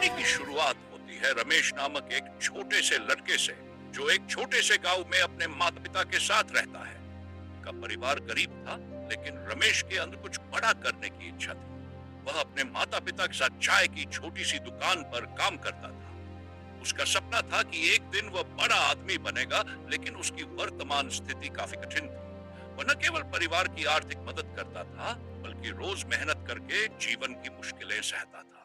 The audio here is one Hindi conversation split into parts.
कहानी की शुरुआत होती है रमेश नामक एक छोटे से लड़के से, जो एक छोटे से गांव में अपने माता पिता के साथ रहता है। का परिवार गरीब था, लेकिन रमेश के अंदर कुछ बड़ा करने की इच्छा थी। वह अपने माता पिता के साथ चाय की छोटी सी दुकान पर काम करता था। उसका सपना था कि एक दिन वह बड़ा आदमी बनेगा, लेकिन उसकी वर्तमान स्थिति काफी कठिन थी। वह न केवल परिवार की आर्थिक मदद करता था, बल्कि रोज मेहनत करके जीवन की मुश्किलें सहता था।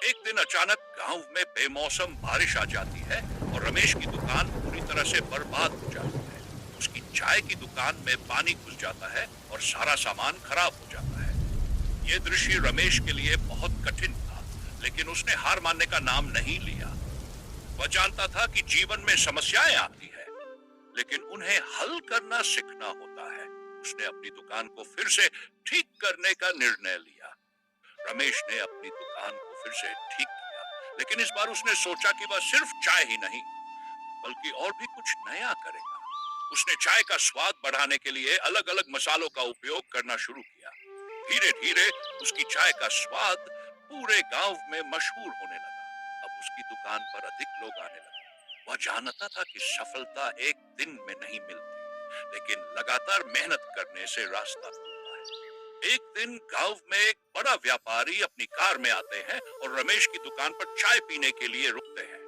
एक दिन अचानक गांव में बेमौसम बारिश आ जाती है और रमेश की दुकान पूरी तरह से बर्बाद हो जाती है। उसकी चाय की दुकान में पानी घुस जाता है और सारा सामान खराब हो जाता है। यह दृश्य रमेश के लिए बहुत कठिन था, लेकिन उसने हार मानने का नाम नहीं लिया। वह जानता था कि जीवन में समस्याएं आती है, लेकिन उन्हें हल करना सीखना होता है। उसने अपनी दुकान को फिर से ठीक करने का निर्णय लिया। रमेश ने अपनी दुकान को फिर से ठीक किया, लेकिन इस बार उसने सोचा कि वह सिर्फ चाय ही नहीं, बल्कि और भी कुछ नया करेगा। उसने चाय का स्वाद बढ़ाने के लिए अलग अलग मसालों का उपयोग करना शुरू किया। धीरे धीरे उसकी चाय का स्वाद पूरे गांव में मशहूर होने लगा। अब उसकी दुकान पर अधिक लोग आने लगे। वह जानता था कि सफलता एक दिन में नहीं मिलती, लेकिन लगातार मेहनत करने से रास्ता खुलता है। एक दिन गांव में एक बड़ा व्यापारी अपनी कार में आते हैं और रमेश की दुकान पर चाय पीने के लिए रुकते हैं।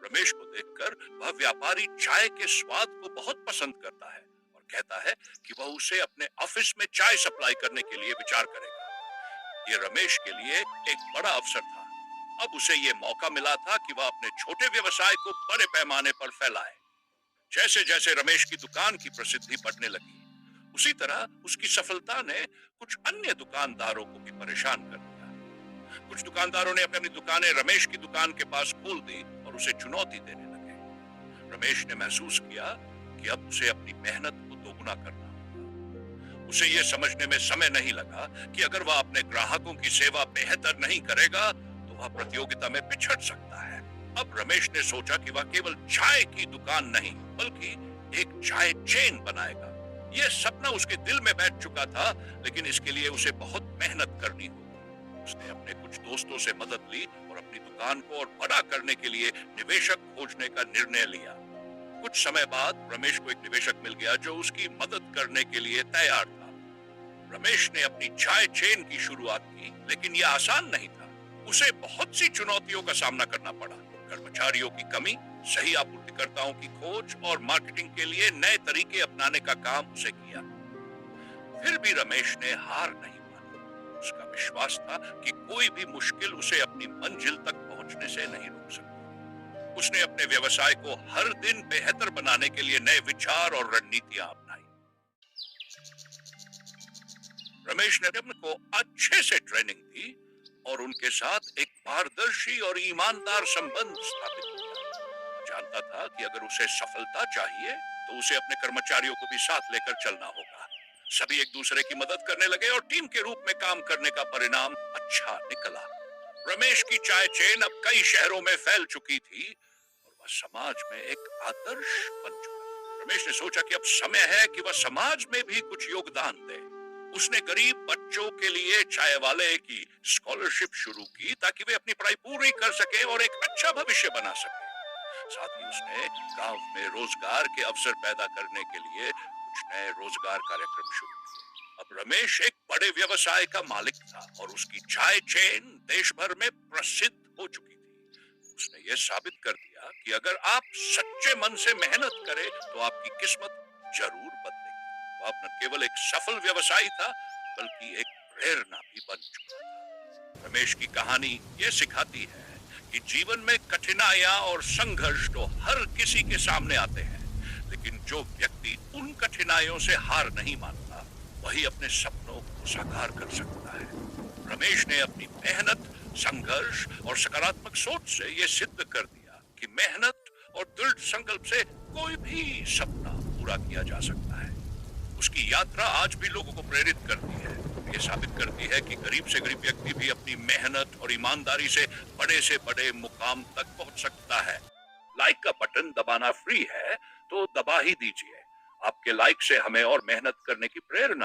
रमेश को देखकर वह व्यापारी चाय के स्वाद को बहुत पसंद करता है और कहता है कि वह उसे अपने ऑफिस में चाय सप्लाई करने के लिए विचार करेगा। ये रमेश के लिए एक बड़ा अवसर था। अब उसे ये मौका मिला था कि वह अपने छोटे व्यवसाय को बड़े पैमाने पर फैलाए। जैसे जैसे रमेश की दुकान की प्रसिद्धि बढ़ने लगी, उसी तरह उसकी सफलता ने कुछ अन्य दुकानदारों को भी परेशान कर दिया। कुछ दुकानदारों ने अपनी दुकानें रमेश की दुकान के पास खोल दी और उसे चुनौती देने लगे। रमेश ने महसूस किया कि अब उसे अपनी मेहनत को दोगुना करना होगा। उसे यह समझने में समय नहीं लगा कि अगर वह अपने ग्राहकों की सेवा बेहतर नहीं करेगा तो वह प्रतियोगिता में पिछड़ सकता है। अब रमेश ने सोचा कि वह केवल चाय की दुकान नहीं, बल्कि एक चाय चेन बनाएगा। यह सपना उसके दिल में बैठ चुका था, लेकिन इसके लिए उसे बहुत मेहनत करनी होगी। उसने अपने कुछ दोस्तों से मदद ली और अपनी दुकान को और बड़ा करने के लिए निवेशक खोजने का निर्णय लिया। कुछ समय बाद रमेश को एक निवेशक मिल गया जो उसकी मदद करने के लिए तैयार था। रमेश ने अपनी चाय चेन की शुरुआत की, लेकिन यह आसान नहीं था। उसे बहुत सी चुनौतियों का सामना करना पड़ा। कर्मचारियों की कमी, सही आपूर्तिकर्ताओं की खोज और मार्केटिंग के लिए नए तरीके अपनाने का काम उसे किया। फिर भी रमेश ने हार नहीं मानी। उसका विश्वास था कि कोई भी मुश्किल उसे अपनी मंजिल तक पहुंचने से नहीं रोक सकती। उसने अपने व्यवसाय को हर दिन बेहतर बनाने के लिए नए विचार और रणनीतियां अपनाई। रमेश ने उनको अच्छे से ट्रेनिंग दी और उनके साथ एक पारदर्शी और ईमानदार संबंध स्थापित किया। जानता था कि अगर उसे सफलता चाहिए तो उसे अपने कर्मचारियों को भी साथ लेकर चलना होगा। सभी एक दूसरे की मदद करने लगे और टीम के रूप में काम करने का परिणाम अच्छा निकला। रमेश की चाय चेन अब कई शहरों में फैल चुकी थी और वह समाज में एक आदर्श बन चुका था। रमेश ने सोचा कि अब समय है कि वह समाज में भी कुछ योगदान दे। उसने गरीब बच्चों के लिए चाय वाले की स्कॉलरशिप शुरू की ताकि वे अपनी पढ़ाई पूरी कर सके और एक अच्छा भविष्य बना सके। साथ ही उसने गांव में रोजगार के अवसर पैदा करने के लिए कुछ नए रोजगार कार्यक्रम शुरू किए। अब रमेश एक बड़े व्यवसाय का मालिक था और उसकी चाय चेन देश भर में प्रसिद्ध हो चुकी थी। उसने यह साबित कर दिया कि अगर आप सच्चे मन से मेहनत करें तो आपकी किस्मत जरूर बदलेगी। वह न केवल एक सफल व्यवसायी था, बल्कि एक प्रेरणा भी बन चुका था। रमेश की कहानी यह सिखाती है कि जीवन में कठिनाइयां और संघर्ष तो हर किसी के सामने आते हैं, लेकिन जो व्यक्ति उन कठिनाइयों से हार नहीं मानता, वही अपने सपनों को साकार कर सकता है। रमेश ने अपनी मेहनत, संघर्ष और सकारात्मक सोच से यह सिद्ध कर दिया कि मेहनत और दृढ़ संकल्प से कोई भी सपना पूरा किया जा सकता है। उसकी यात्रा आज भी लोगों को प्रेरित करती है। ये साबित करती है कि गरीब से गरीब व्यक्ति भी अपनी मेहनत और ईमानदारी से बड़े मुकाम तक पहुंच सकता है। लाइक का बटन दबाना फ्री है, तो दबा ही दीजिए। आपके लाइक से हमें और मेहनत करने की प्रेरणा